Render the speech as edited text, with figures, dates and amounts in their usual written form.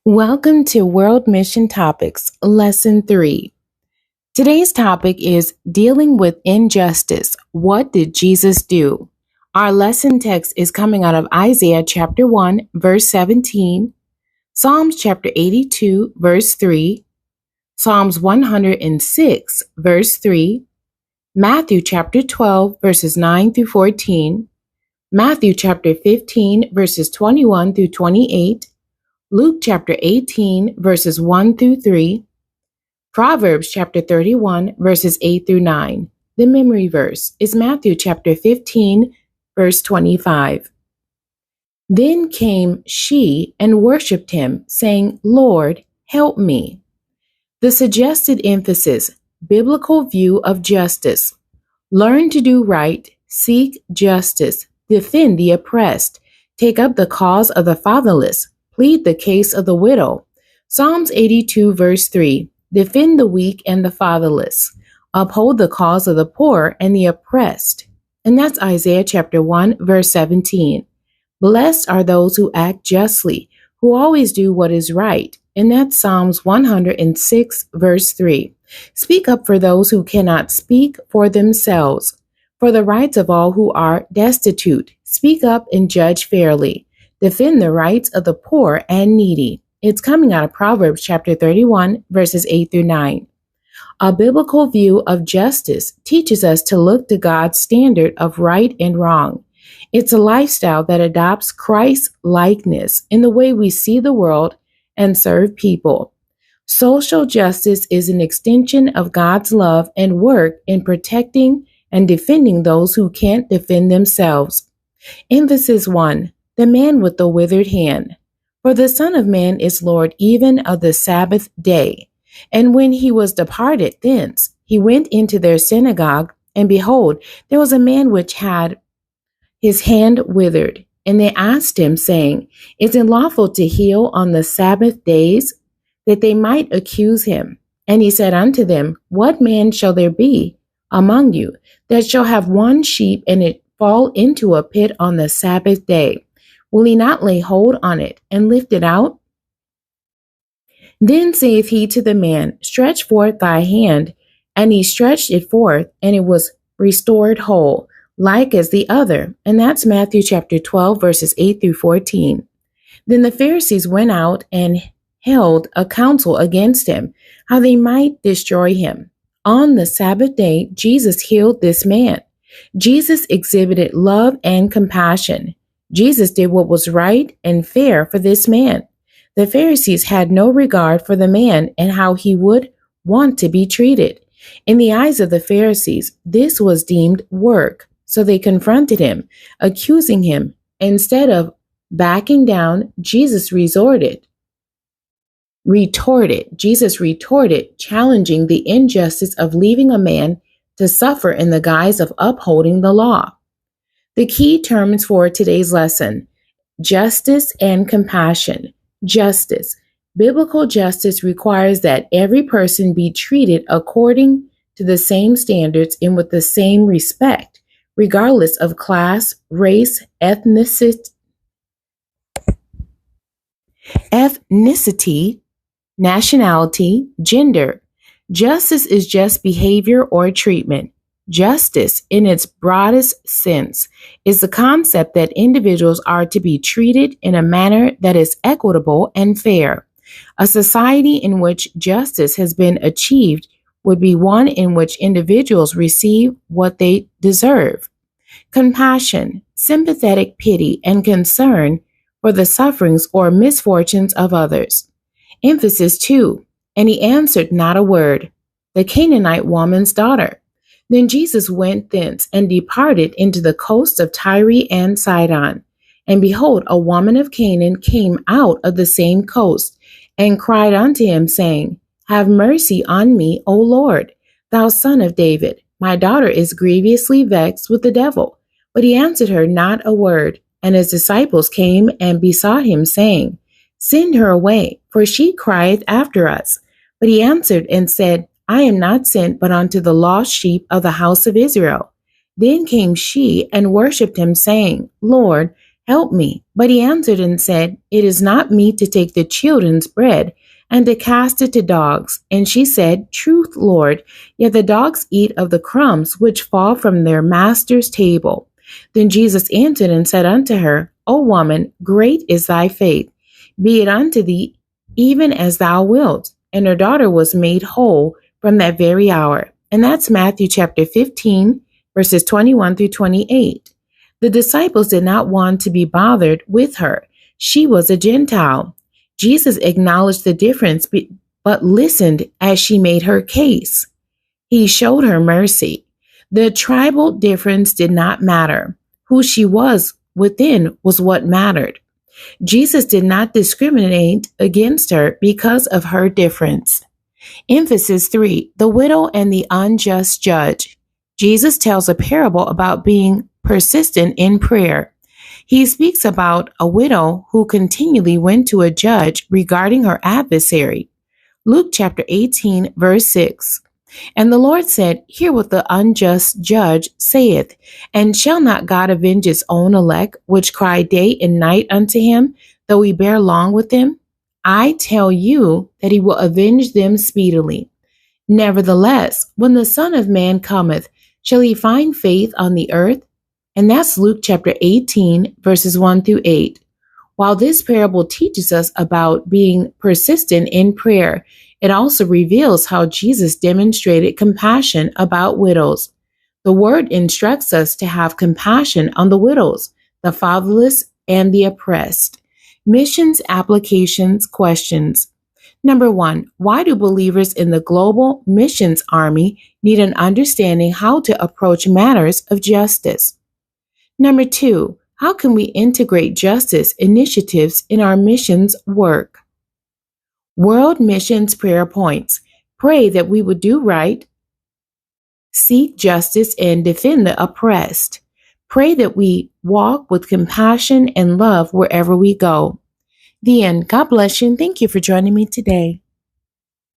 Welcome to World Mission Topics, Lesson 3. Today's topic is Dealing with Injustice. What did Jesus do? Our lesson text is coming out of Isaiah chapter 1, verse 17, Psalms chapter 82, verse 3, Psalms 106, verse 3, Matthew chapter 12, verses 9 through 14, Matthew chapter 15, verses 21 through 28, Luke chapter 18, verses 1 through 3, Proverbs chapter 31, verses 8 through 9. The memory verse is Matthew chapter 15, verse 25. Then came she and worshipped him, saying, Lord, help me. The suggested emphasis, biblical view of justice. Learn to do right, seek justice, defend the oppressed, take up the cause of the fatherless, plead the case of the widow. Psalms 82, verse 3, defend the weak and the fatherless, uphold the cause of the poor and the oppressed. And that's Isaiah chapter 1, verse 17. Blessed are those who act justly, who always do what is right. And that's Psalms 106, verse 3. Speak up for those who cannot speak for themselves, for the rights of all who are destitute. Speak up and judge fairly. Defend the rights of the poor and needy. It's coming out of Proverbs chapter 31, verses 8 through 9. A biblical view of justice teaches us to look to God's standard of right and wrong. It's a lifestyle that adopts Christ's likeness in the way we see the world and serve people. Social justice is an extension of God's love and work in protecting and defending those who can't defend themselves. Emphasis 1. The man with the withered hand. For the Son of Man is Lord even of the Sabbath day. And when he was departed thence, he went into their synagogue, and behold, there was a man which had his hand withered. And they asked him, saying, Is it lawful to heal on the Sabbath days? That they might accuse him. And he said unto them, What man shall there be among you that shall have one sheep, and it fall into a pit on the Sabbath day? Will he not lay hold on it and lift it out? Then saith he to the man, Stretch forth thy hand. And he stretched it forth, and it was restored whole, like as the other. And that's Matthew chapter 12, verses 8 through 14. Then the Pharisees went out and held a council against him, how they might destroy him. On the Sabbath day, Jesus healed this man. Jesus exhibited love and compassion. Jesus did what was right and fair for this man. The Pharisees had no regard for the man and how he would want to be treated. In the eyes of the Pharisees, this was deemed work, so they confronted him, accusing him. Instead of backing down, Jesus retorted, challenging the injustice of leaving a man to suffer in the guise of upholding the law. The key terms for today's lesson: justice and compassion. Justice. Biblical justice requires that every person be treated according to the same standards and with the same respect, regardless of class, race, ethnicity, nationality, gender. Justice is just behavior or treatment. Justice, in its broadest sense, is the concept that individuals are to be treated in a manner that is equitable and fair. A society in which justice has been achieved would be one in which individuals receive what they deserve. Compassion, sympathetic pity, and concern for the sufferings or misfortunes of others. Emphasis 2. And he answered not a word. The Canaanite woman's daughter. Then Jesus went thence and departed into the coasts of Tyre and Sidon. And behold, a woman of Canaan came out of the same coast, and cried unto him, saying, Have mercy on me, O Lord, thou Son of David. My daughter is grievously vexed with the devil. But he answered her not a word. And his disciples came and besought him, saying, Send her away, for she crieth after us. But he answered and said, I am not sent but unto the lost sheep of the house of Israel. Then came she and worshipped him, saying, Lord, Help me. But he answered and said, It is not meet to take the children's bread and to cast it to dogs. And she said, Truth, Lord, yet the dogs eat of the crumbs which fall from their master's table. Then Jesus answered and said unto her, O woman, great is thy faith. Be it unto thee even as thou wilt. And her daughter was made whole from that very hour. And that's Matthew chapter 15, verses 21 through 28. The disciples did not want to be bothered with her. She was a Gentile. Jesus acknowledged the difference, but listened as she made her case. He showed her mercy. The tribal difference did not matter. Who she was within was what mattered. Jesus did not discriminate against her because of her difference. Emphasis 3, the widow and the unjust judge. Jesus tells a parable about being persistent in prayer. He speaks about a widow who continually went to a judge regarding her adversary. Luke chapter 18, verse 6. And the Lord said, Hear what the unjust judge saith, and shall not God avenge his own elect, which cry day and night unto him, though he bear long with them? I tell you that he will avenge them speedily. Nevertheless, when the Son of Man cometh, shall he find faith on the earth? And that's Luke chapter 18, verses 1 through 8. While this parable teaches us about being persistent in prayer, it also reveals how Jesus demonstrated compassion about widows. The word instructs us to have compassion on the widows, the fatherless, and the oppressed. Missions, applications, questions. Number 1, why do believers in the Global Missions Army need an understanding how to approach matters of justice? Number 2, how can we integrate justice initiatives in our missions work? World Missions Prayer Points. Pray that we would do right, seek justice, and defend the oppressed. Pray that we walk with compassion and love wherever we go. The end. God bless you, and thank you for joining me today.